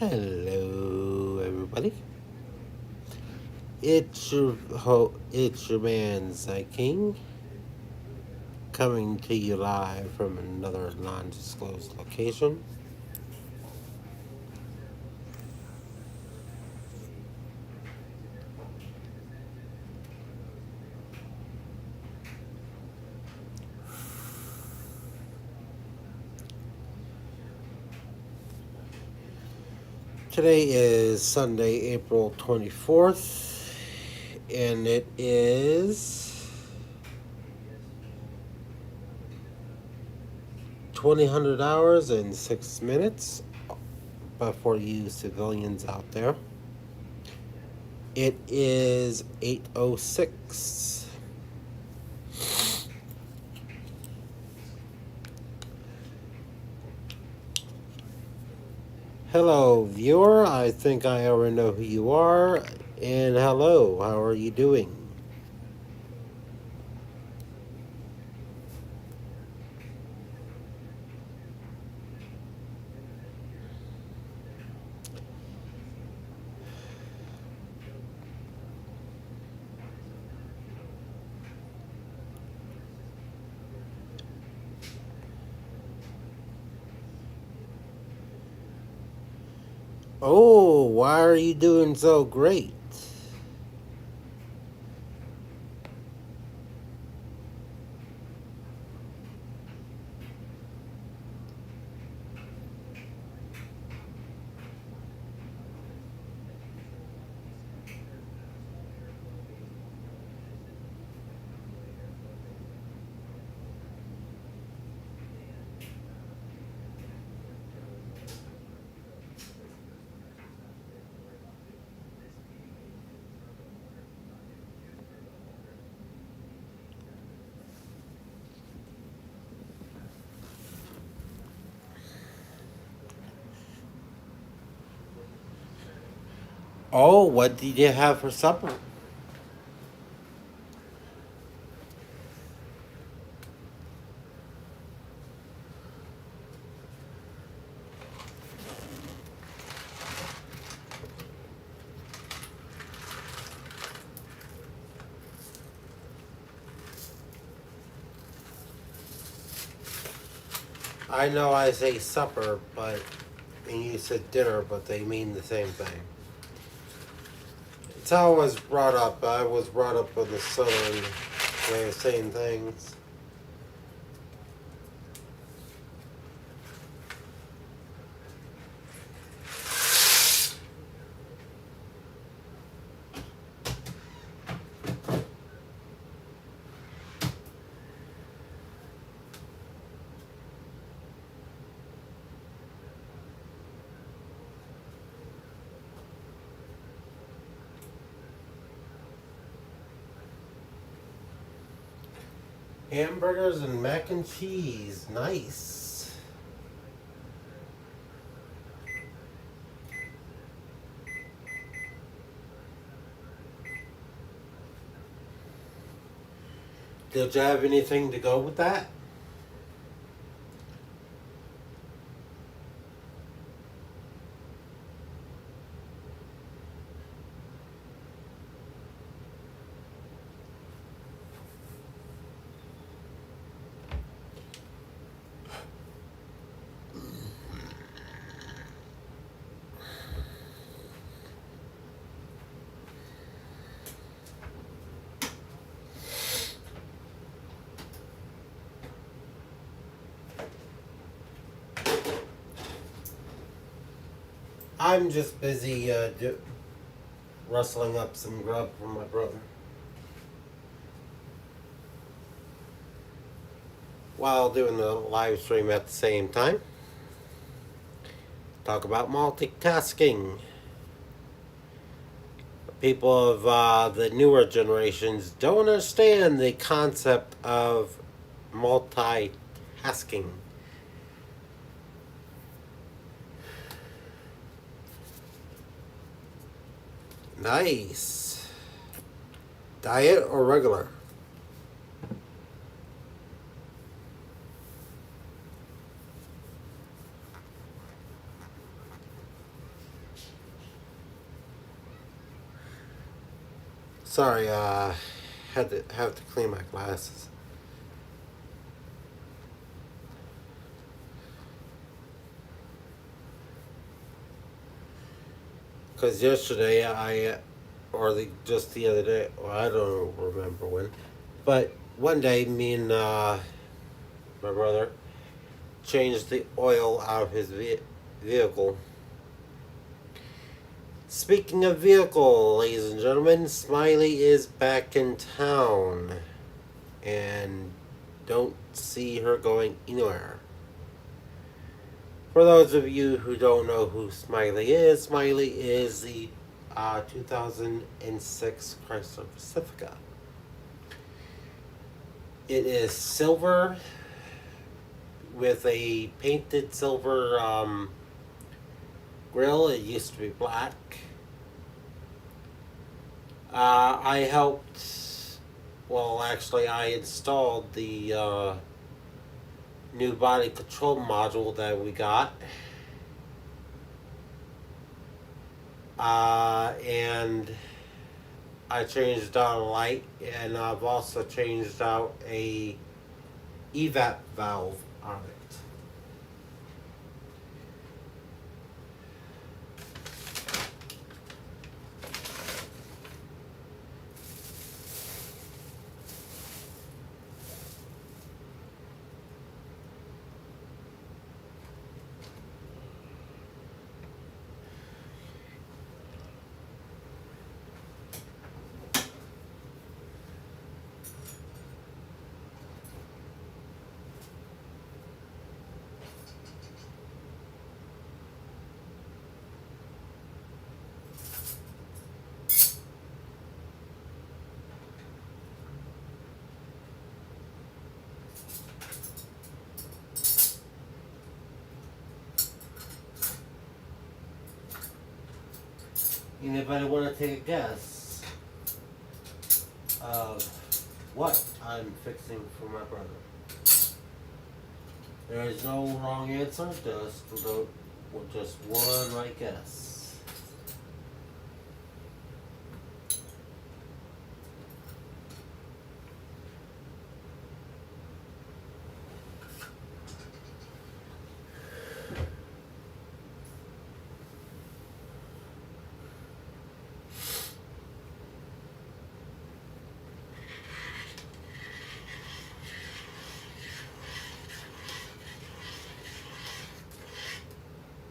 Hello, everybody. It's your man ZYKING, coming to you live from another non-disclosed location. Today is Sunday, April 24th, and it is 2000 hours and 6 minutes. But for you civilians out there, it is 8:06. Hello, viewer. I think I already know who you are. And hello, how are you doing? Oh, why are you doing so great? Oh, what did you have for supper? I know I say supper, and you said dinner, but they mean the same thing. It's how I was brought up. I was brought up with the southern way of saying things. Hamburgers and mac and cheese. Nice. Did you have anything to go with that? I'm just busy rustling up some grub for my brother while doing the live stream at the same time. Talk about multitasking. People of the newer generations don't understand the concept of multitasking. Nice. Diet or regular? Sorry, had to have to clean my glasses. Because yesterday or just the other day, well, I don't remember when, but one day me and my brother changed the oil out of his vehicle. Speaking of vehicle, ladies and gentlemen, Smiley is back in town, and don't see her going anywhere. For those of you who don't know who Smiley is the 2006 Chrysler Pacifica. It is silver with a painted silver grill. It used to be black. I helped, well, actually, I installed the new body control module that we got. And I changed out a light, and I've also changed out a evap valve on it. Anybody want to take a guess of what I'm fixing for my brother? There is no wrong answer, just one right guess.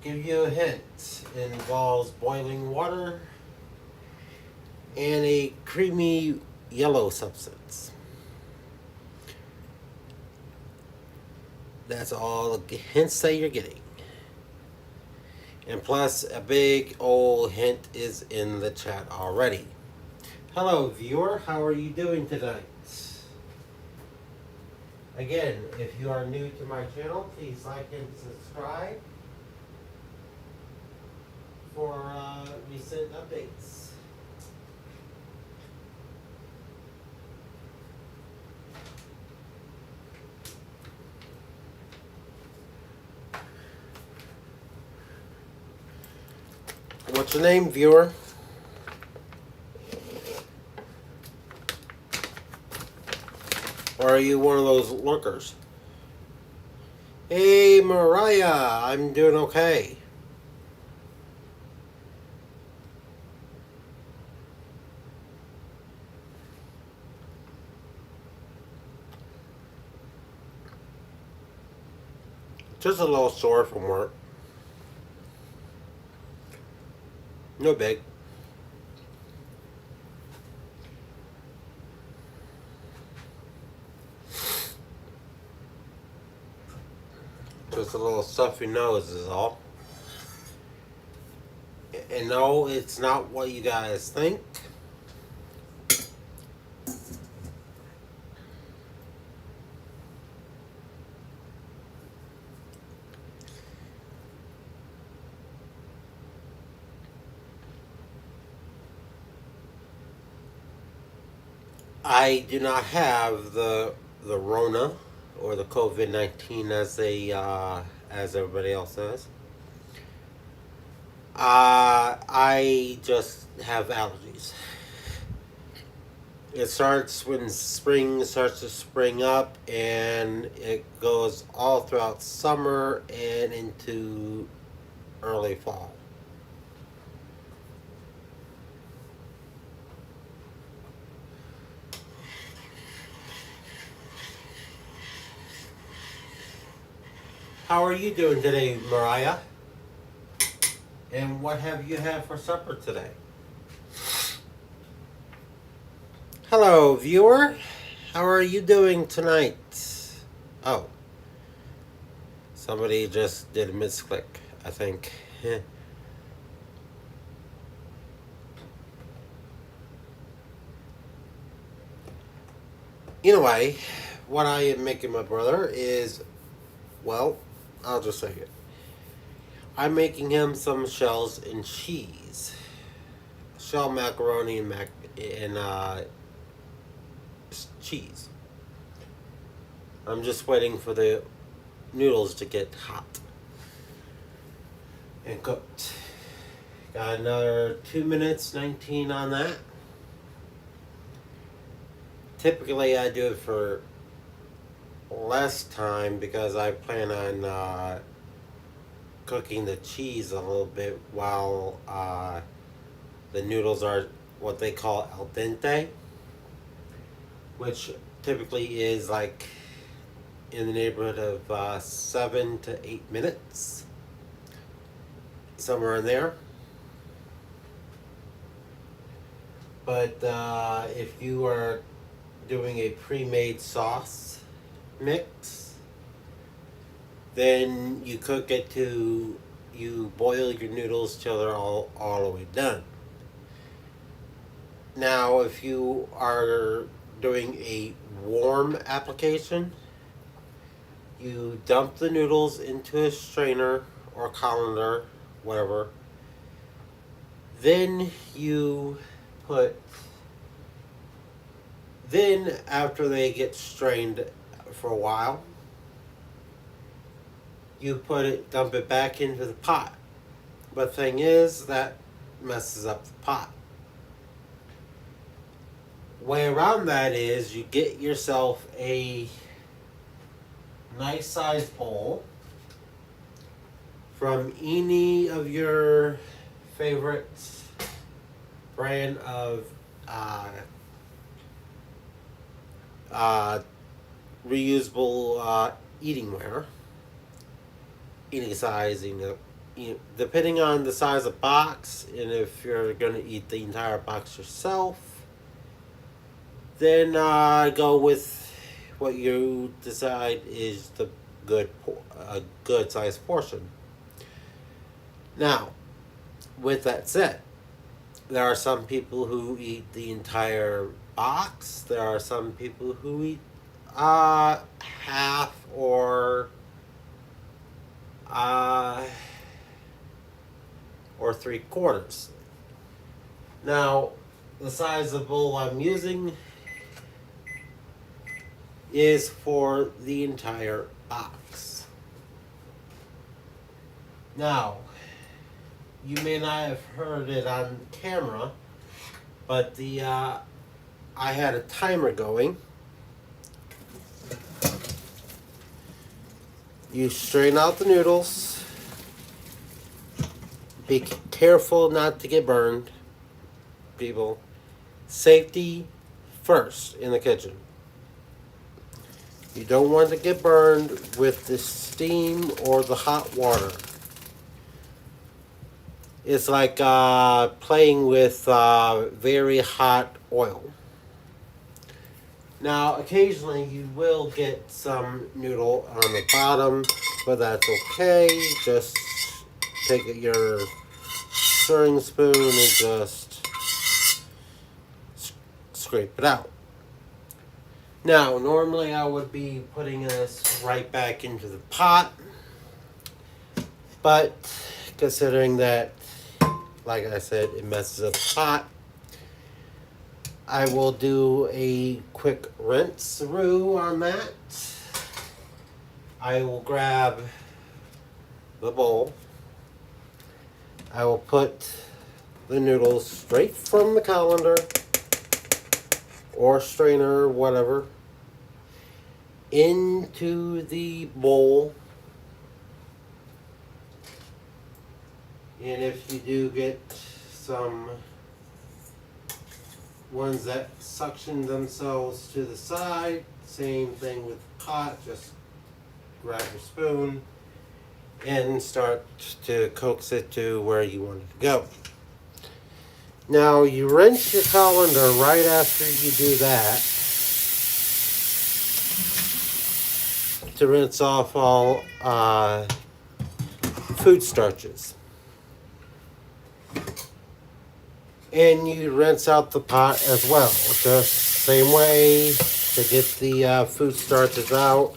Give you a hint. It involves boiling water and a creamy yellow substance. That's all the hints that you're getting. And plus, a big old hint is in the chat already. Hello, viewer. How are you doing tonight? Again, if you are new to my channel, please like and subscribe for recent updates. What's your name, viewer? Or are you one of those lurkers? Hey, Mariah, I'm doing okay. Just a little sore from work. No big. Just a little stuffy nose is all. And no, it's not what you guys think. I do not have the Rona or the COVID-19 as everybody else says. I just have allergies. It starts when spring starts to spring up, and it goes all throughout summer and into early fall. How are you doing today, Mariah? And what have you had for supper today? Hello, viewer. How are you doing tonight? Oh, somebody just did a misclick, I think. Anyway, what I am making my brother is, well, I'll just say it. I'm making him some shells and cheese. Shell macaroni and cheese. I'm just waiting for the noodles to get hot and cooked. Got another 2 minutes 19 on that. Typically I do it for less time because I plan on cooking the cheese a little bit while the noodles are what they call al dente, which typically is like in the neighborhood of 7 to 8 minutes, somewhere in there. But if you are doing a pre-made sauce mix, then you cook it to, you boil your noodles till they're all the way done. Now, if you are doing a warm application, you dump the noodles into a strainer or colander, whatever. Then after they get strained for a while, you dump it back into the pot. But the thing is, that messes up the pot. Way around that is you get yourself a nice sized bowl from any of your favorite brand of reusable eatingware. Eating size, depending on the size of box, and if you're going to eat the entire box yourself, then go with what you decide is the good size portion. Now, with that said, there are some people who eat the entire box. There are some people who eat half or 3/4. Now, the size of bowl I'm using is for the entire box. Now, you may not have heard it on camera, but I had a timer going. You strain out the noodles. Be careful not to get burned, people. Safety first in the kitchen. You don't want to get burned with the steam or the hot water. It's like playing with very hot oil. Now, occasionally you will get some noodle on the bottom, but that's okay. Just take your stirring spoon and just scrape it out. Now, normally I would be putting this right back into the pot, but considering that, like I said, it messes up the pot, I will do a quick rinse through on that. I will grab the bowl. I will put the noodles straight from the colander or strainer, whatever, into the bowl. And if you do get some ones that suction themselves to the side, same thing with pot, just grab your spoon and start to coax it to where you want it to go. Now you rinse your colander right after you do that to rinse off all food starches. And you rinse out the pot as well, just same way to get the food starches out.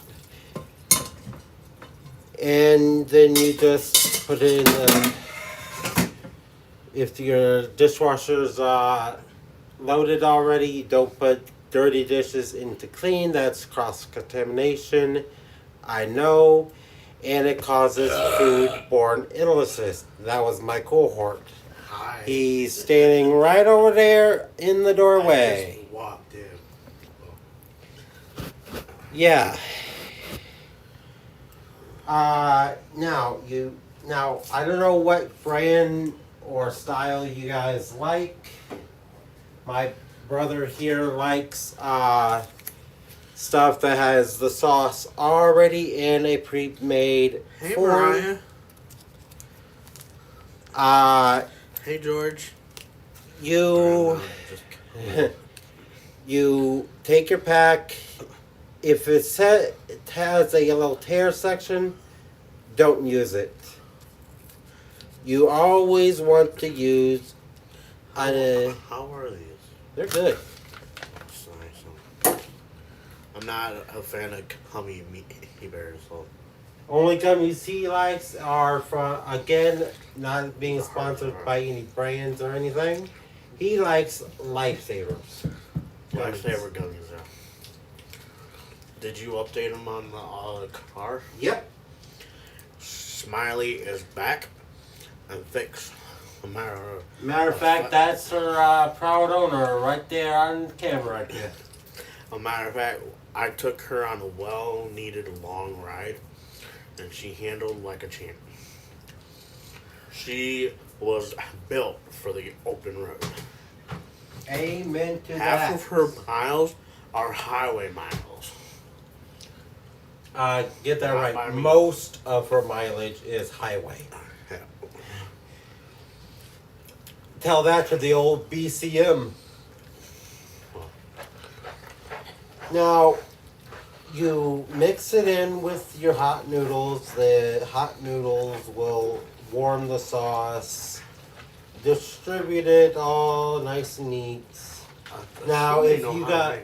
And then you just put it in if your dishwasher's loaded already, you don't put dirty dishes into clean. That's cross-contamination, I know, and it causes food-borne illnesses. That was my cohort. Hi. He's standing right over there in the doorway. I just walked in. Yeah. Now I don't know what brand or style you guys like. My brother here likes stuff that has the sauce already in a pre-made form. Mariah. Hey, George. You you take your pack. If it has a little tear section, don't use it. You always want to use How are these? They're good. That's nice. I'm not a fan of gummy bears, so. Only gummies he likes are from, again, not being sponsored by any brands or anything. He likes Lifesavers. Lifesaver gummies, yeah. Did you update him on the car? Yep. Smiley is back and fixed. Matter of fact, that's her proud owner right there on camera right there. A matter of fact, I took her on a well-needed long ride, and she handled like a champ. She was built for the open road. Amen to Half that. of her miles are highway miles. Get that right. I mean- Most of her mileage is highway. Yeah. Tell that to the old BCM. Now, you mix it in with your hot noodles. The hot noodles will warm the sauce. Distribute it all nice and neat. Now, if you got...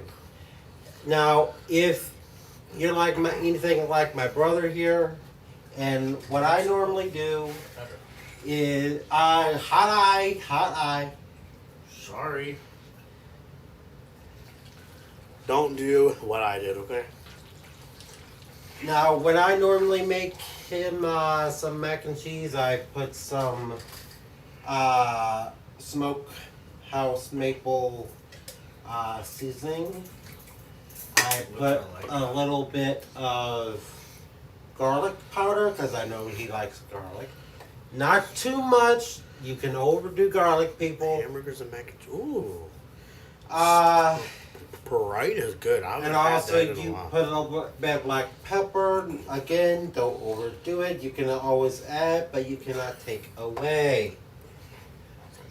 Now, if you're like anything like my brother here, and what I normally do is hot eye. Sorry. Don't do what I did, okay? Now, when I normally make him some mac and cheese, I put some smokehouse maple seasoning. I put a little bit of garlic powder because I know he likes garlic. Not too much. You can overdo garlic, people. Hamburgers and mac and cheese. Ooh. Bright is good. And also you put a little bit of black pepper. Again, don't overdo it. You can always add, but you cannot take away.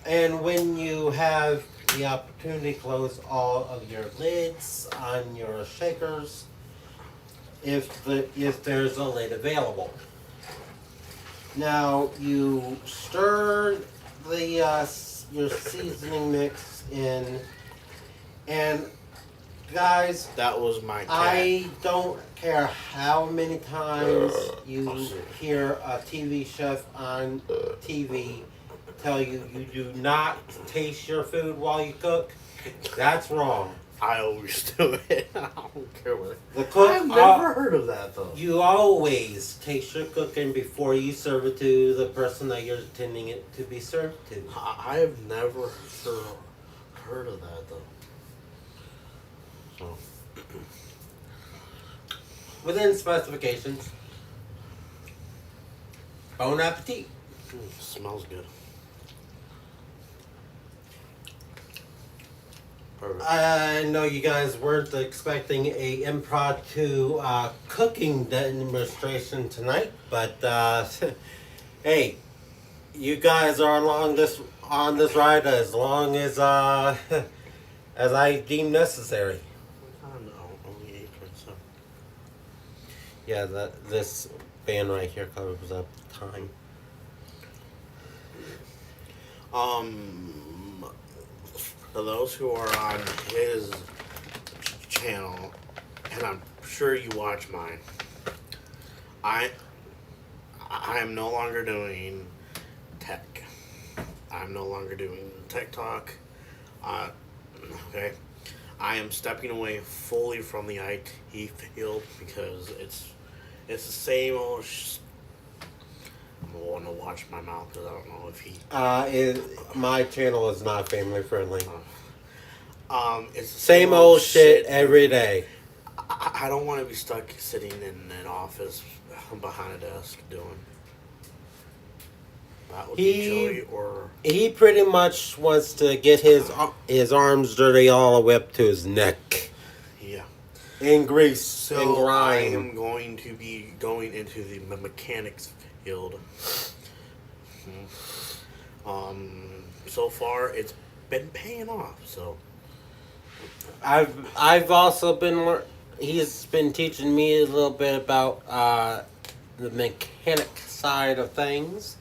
And when you have the opportunity, close all of your lids on your shakers if there's a lid available. Now you stir the your seasoning mix in, and guys, that was my cat. I don't care how many times you hear a TV chef on TV tell you you do not taste your food while you cook. That's wrong. I always do it. I don't care what. The cook, I've never heard of that though. You always taste your cooking before you serve it to the person that you're intending it to be served to. I have never heard of that though. So, Within specifications. Bon appetit. smells good. Perfect. I know you guys weren't expecting a impromptu cooking demonstration tonight, but hey, you guys are on this ride as long as as I deem necessary. I don't know. Only 8%. Yeah, this band right here covers up time. For those who are on his channel, and I'm sure you watch mine, I am no longer doing tech. I'm no longer doing tech talk. Okay, I am stepping away fully from the IT field because it's the same old. I'm going to watch my mouth because I don't know if he. My channel is not family friendly. It's the Same old shit every day. I don't want to be stuck sitting in an office behind a desk doing. That would be Joey or. He pretty much wants to get his arms dirty all the way up to his neck. Yeah. In grease So and I grime. am going to be going into the mechanics field. So far it's been paying off. So I've also been he's been teaching me a little bit about the mechanic side of things,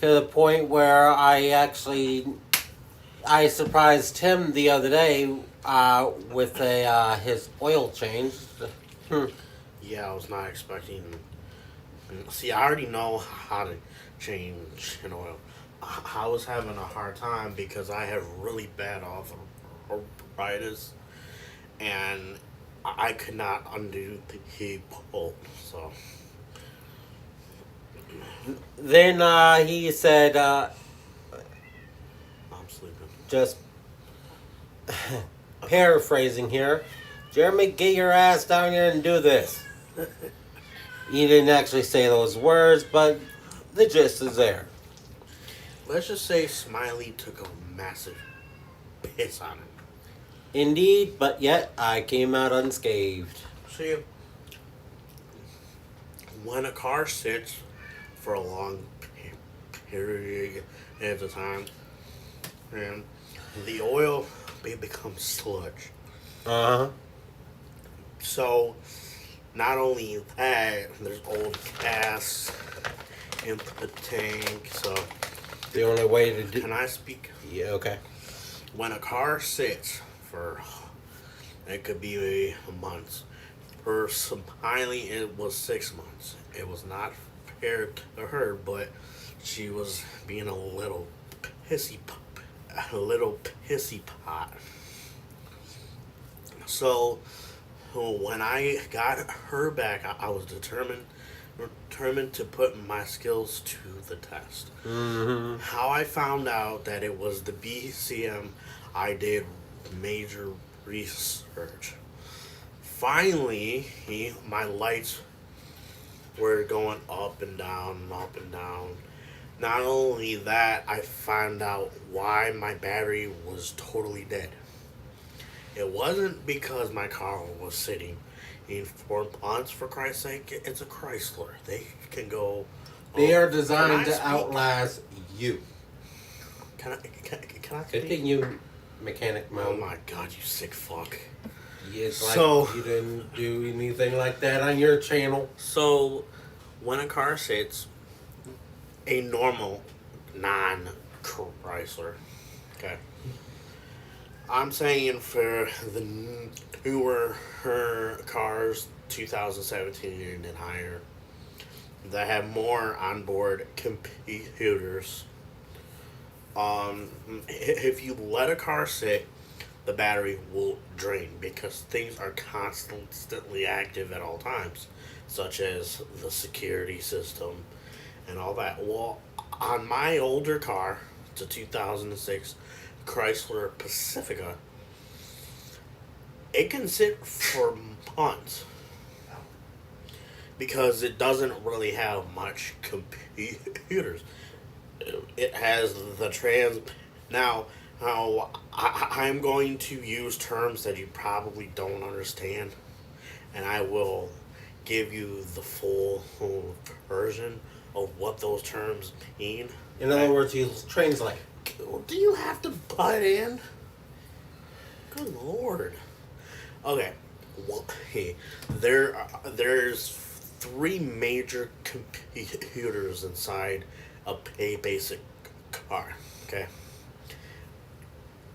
to the point where I surprised him the other day with his oil change. yeah, I was not expecting. See, I already know how to change an oil. I was having a hard time because I have really bad arthritis, and I could not undo the bolt. So Then he said, I'm sleeping. just paraphrasing here, Jeremy, get your ass down here and do this. He didn't actually say those words, but the gist is there. Let's just say Smiley took a massive piss on him. Indeed, but yet I came out unscathed. See, when a car sits for a long period at a time, and the oil becomes sludge. Uh-huh. So, not only that, there's old gas in the tank. So, The only way to do... can I speak? Yeah, okay. When a car sits for, it could be months. For Smiley, it was 6 months. It was not fair to her, but she was being a little pissy pot. So when I got her back, I was determined to put my skills to the test. Mm-hmm. How I found out that it was the BCM, I did major research. Finally, my lights were going up and down, up and down. Not only that, I found out why my battery was totally dead. It wasn't because my car was sitting in 4 months, for Christ's sake. It's a Chrysler. They can go. They are Can designed I to speak? outlast you. Can I speak? Continue, mechanic Oh mode. my god, you sick fuck. It's like So- you didn't do anything like that on your channel. So, when a car sits, a normal non-Chrysler, okay, I'm saying for the newer cars, 2017 and higher, that have more onboard computers, if you let a car sit, the battery will drain because things are constantly active at all times, such as the security system and all that. Well, on my older car, it's a 2006 Chrysler Pacifica, it can sit for months because it doesn't really have much computers. It has the trans. Now, I'm going to use terms that you probably don't understand, and I will give you the full version of what those terms mean. In other words, you translate. Do you have to butt in? Good lord. Okay. Well, hey, there's three major computers inside a basic car. Okay.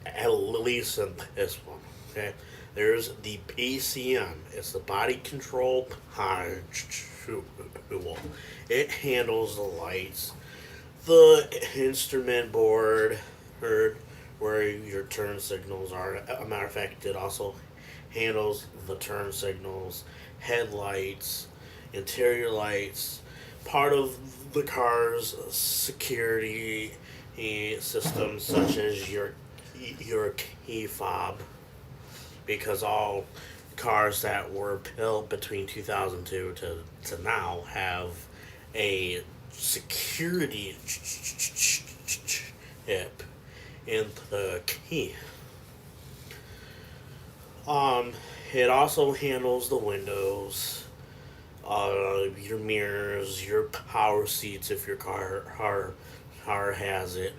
At least in this one. Okay. There's the PCM. It's the body control module. It handles the lights, the instrument board, or where your turn signals are. A matter of fact, it also handles the turn signals, headlights, interior lights, part of the car's security systems, such as your key fob, because all cars that were built between 2002 to now have a security chip in the key. It also handles the windows, your mirrors, your power seats if your car has it,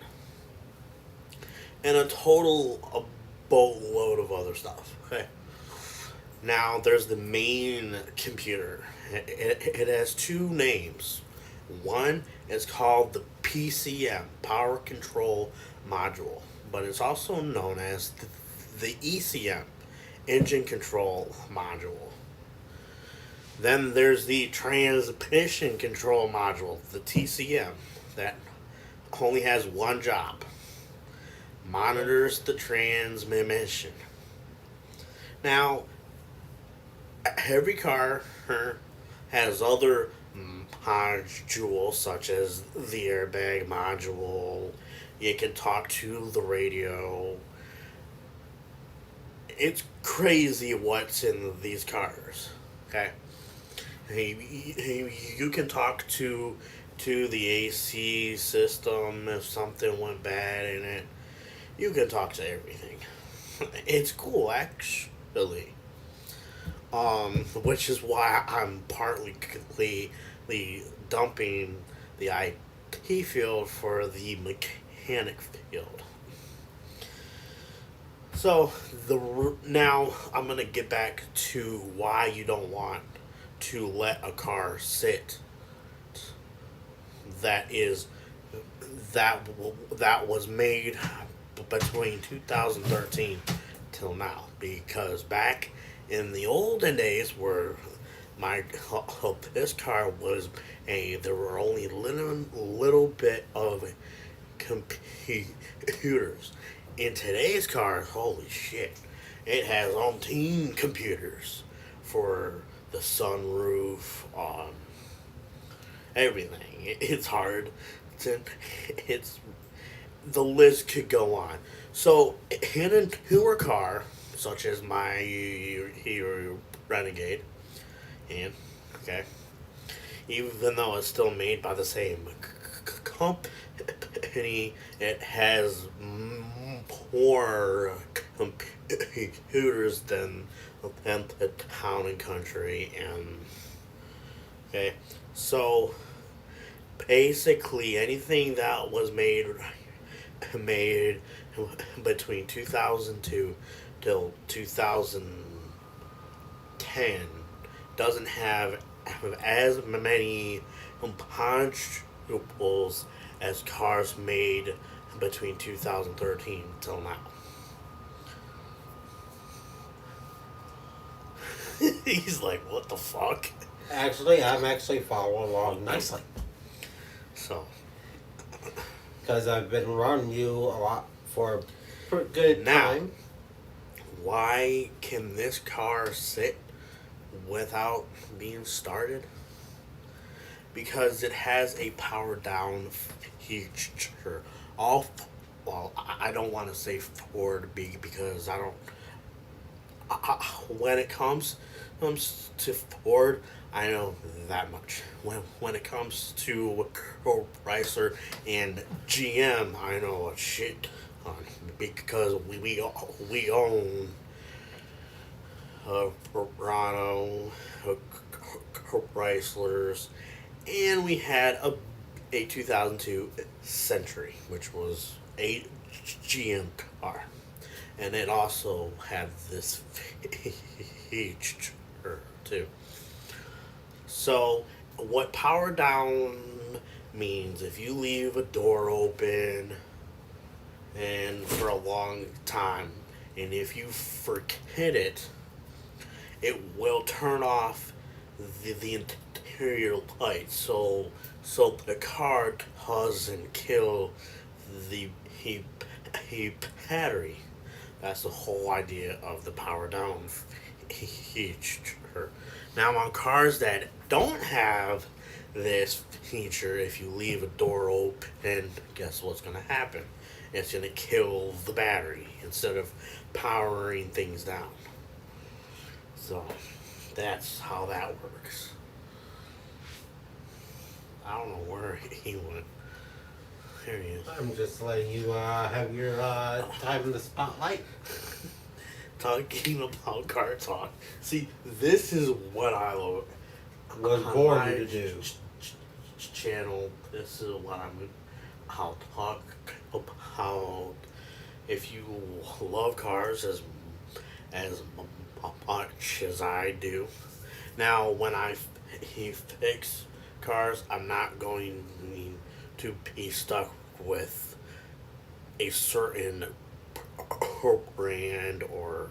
and a boatload of other stuff. Okay. Now there's the main computer. It has two names. One is called the PCM, Power Control Module, but it's also known as the ECM, Engine Control Module. Then there's the Transmission Control Module, the TCM, that only has one job: monitors the transmission. Now, every car has other modules, such as the airbag module. You can talk to the radio. It's crazy what's in these cars. Okay, you can talk to the AC system if something went bad in it. You can talk to everything. It's cool, actually. Which is why I'm partly dumping the IT field for the mechanic field. So now I'm gonna get back to why you don't want to let a car sit that was made between 2013 till now, because back in the olden days where this car was there were only little bit of computers. In today's car, holy shit, it has umpteen computers for the sunroof, everything. It's hard to, it's, the list could go on. So in a newer car, such as my Renegade, and okay, even though it's still made by the same company, it has more computers than the Town and Country. And okay, so basically anything that was made between 2002 till 2010 doesn't have as many modules as cars made between 2013 till now. He's like, what the fuck? Actually, I'm actually following along nicely. So, because I've been running you a lot for a pretty good time. Why can this car sit without being started? Because it has a power down feature. Well, I don't want to say Ford because when it comes to Ford, I know that much. When it comes to Chrysler and GM, I know a shit ton because we own Toronto, Chryslers, and we had a 2002 Century, which was a GM car, and it also had this feature too. So, what power down means, if you leave a door open and for a long time, and if you forget it, it will turn off the interior light. So the car doesn't kill the he battery. That's the whole idea of the power down feature. Now, on cars that don't have this feature, if you leave a door open, guess what's going to happen? It's going to kill the battery instead of powering things down. So, that's how that works. I don't know where he went. Here he is. I'm just letting you have your time in the spotlight. Talking about car talk. See, this is what I love. Was On born my to do. Channel. This is what I'll talk about. If you love cars as much as I do. Now, when he fix cars, I'm not going to be stuck with a certain brand or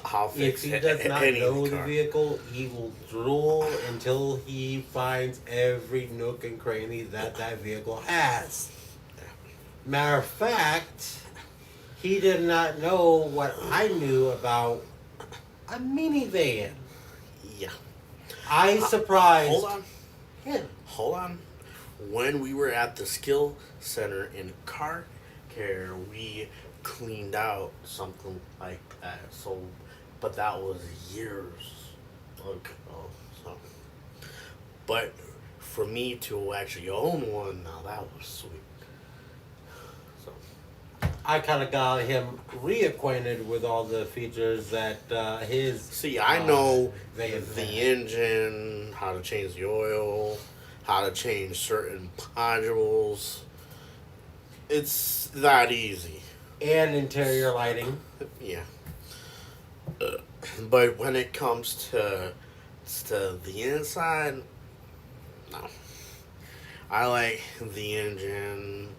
I'll fix If he does not any know the car. vehicle, he will drool until he finds every nook and cranny that vehicle has. Matter of fact, he did not know what I knew about a minivan. Yeah. I surprised Hold on. him. Hold on. When we were at the skill center in car care, we cleaned out something like that. So, but that was years ago. So, but for me to actually own one, now that was sweet. So, I kind of got him reacquainted with all the features that his. see, I know van the had. engine, how to change the oil, how to change certain modules. It's that easy. And interior lighting. Yeah. But when it comes to the inside, no. I like the engine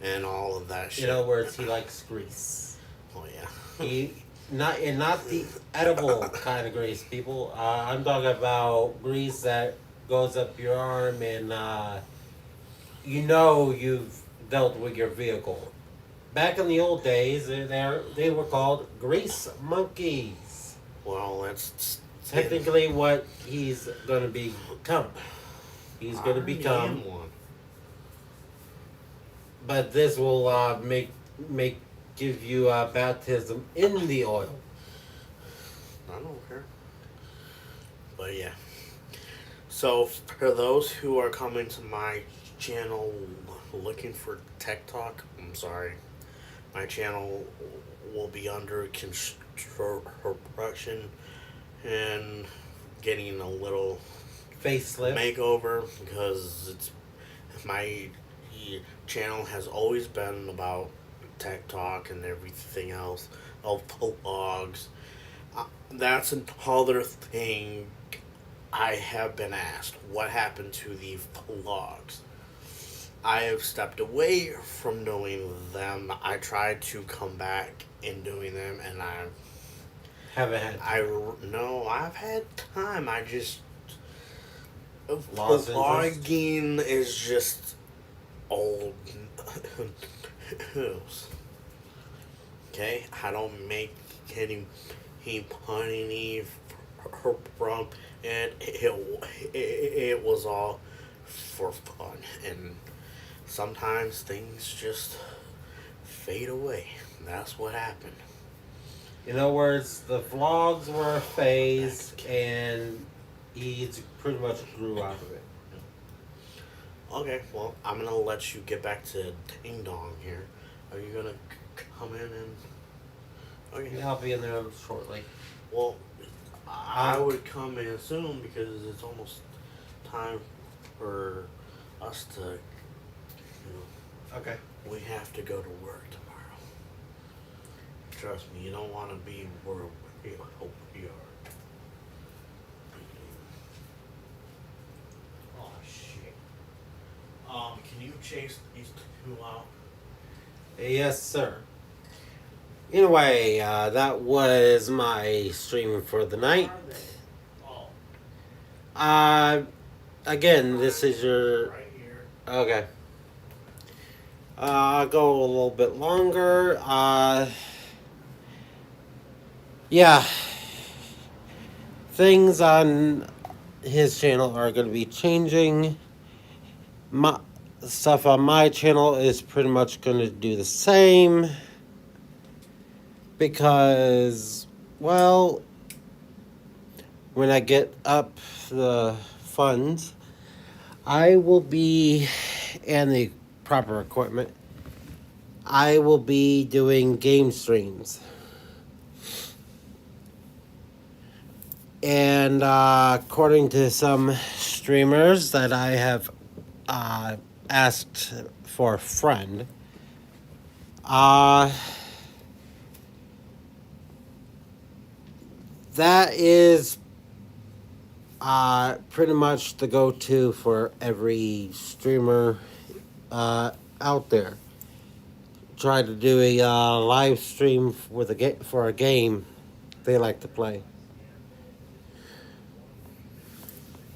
and all of that shit. In other words, he likes grease. Oh yeah. He not the edible kind of grease, people. I'm talking about grease that goes up your arm and you've dealt with your vehicle. Back in the old days, they were called grease monkeys. Well, that's Technically, what he's gonna become. He's gonna I become. am one. But this will give you baptism in the oil. I don't care. But yeah. So for those who are coming to my channel looking for tech talk, I'm sorry. My channel will be under construction and getting a little Facelift. makeover because it's my channel has always been about tech talk and everything else, all vlogs. That's another thing I have been asked. What happened to the vlogs? I have stepped away from doing them. I tried to come back in doing them, and Haven't had. no, I've had time. I just Lost vlogging is just old news. Okay, I don't make any money from it. It was all for fun, and sometimes things just fade away. That's what happened. In other words, the vlogs were a phase, and he pretty much grew out of it. Okay, well, I'm gonna let you get back to Ding Dong here. Are you gonna come in and? Okay. Yeah, I'll be in there shortly. Well, I would come in soon because it's almost time for us to, Okay. we have to go to work tomorrow. Trust me, you don't want to be where we hope we are. Oh shit. Can you chase these two out? Yes, sir. Anyway, that was my stream for the night. Oh, Again, this is your. right here. Okay. I'll go a little bit longer. Yeah. Things on his channel are going to be changing. My stuff on my channel is pretty much going to do the same. Because, well, when I get up the funds, I will be, and the proper equipment, I will be doing game streams. And according to some streamers that I have asked for a friend, that is pretty much the go-to for every streamer out there. Try to do a live stream with for a game they like to play.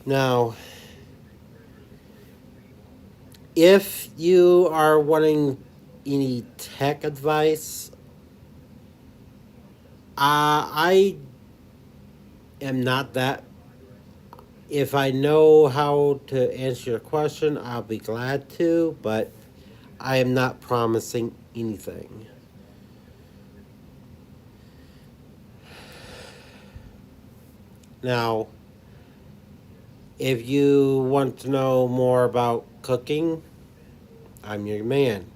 Now, if you are wanting any tech advice, I am not that. If I know how to answer your question, I'll be glad to, but I am not promising anything. Now, if you want to know more about cooking, I'm your man.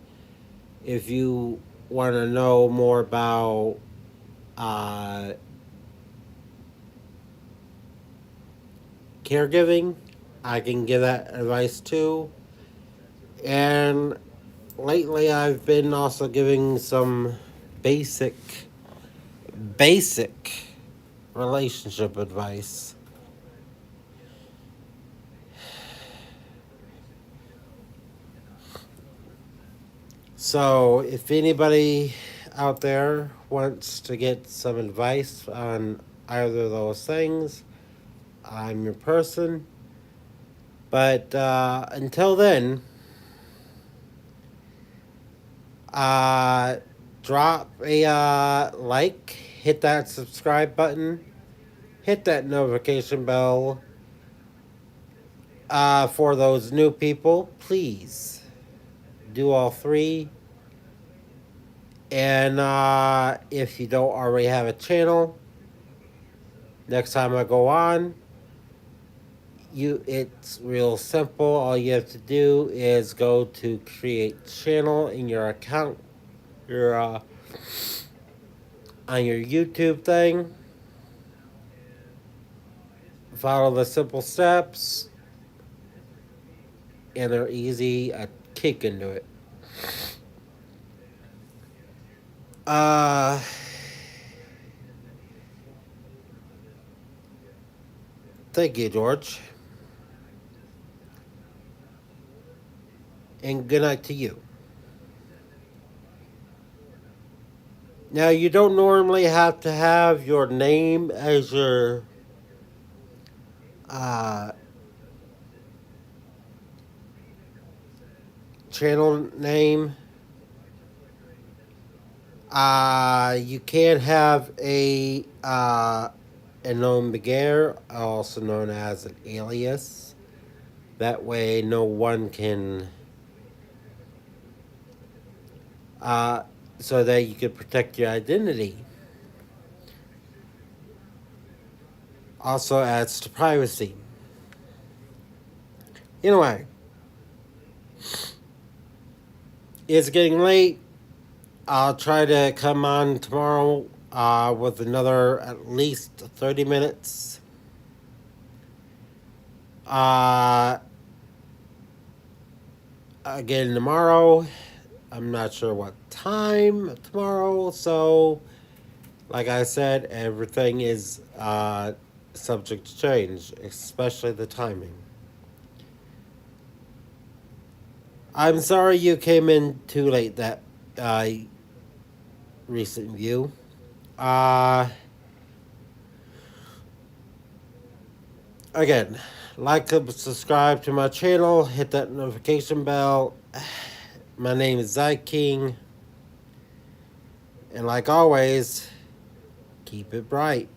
If you want to know more about caregiving, I can give that advice too. And lately I've been also giving some basic relationship advice. So if anybody out there wants to get some advice on either of those things, I'm your person. But until then, drop a like, hit that subscribe button, hit that notification bell. For those new people, please do all three. And if you don't already have a channel, next time I go on, it's real simple. All you have to do is go to create channel in your account, your on your YouTube thing. Follow the simple steps, and they're easy. A kick into it. Thank you, George. And good night to you. Now, you don't normally have to have your name as your channel name. You can have a nom de guerre, also known as an alias. That way, no one can. So that you can protect your identity. also adds to privacy. Anyway, it's getting late. I'll try to come on tomorrow with another at least 30 minutes. Again tomorrow. I'm not sure what time tomorrow, so like I said, everything is subject to change, especially the timing. I'm sorry you came in too late that recent view. Again, like and subscribe to my channel, hit that notification bell. My name is ZYKING, and like always, keep it bright.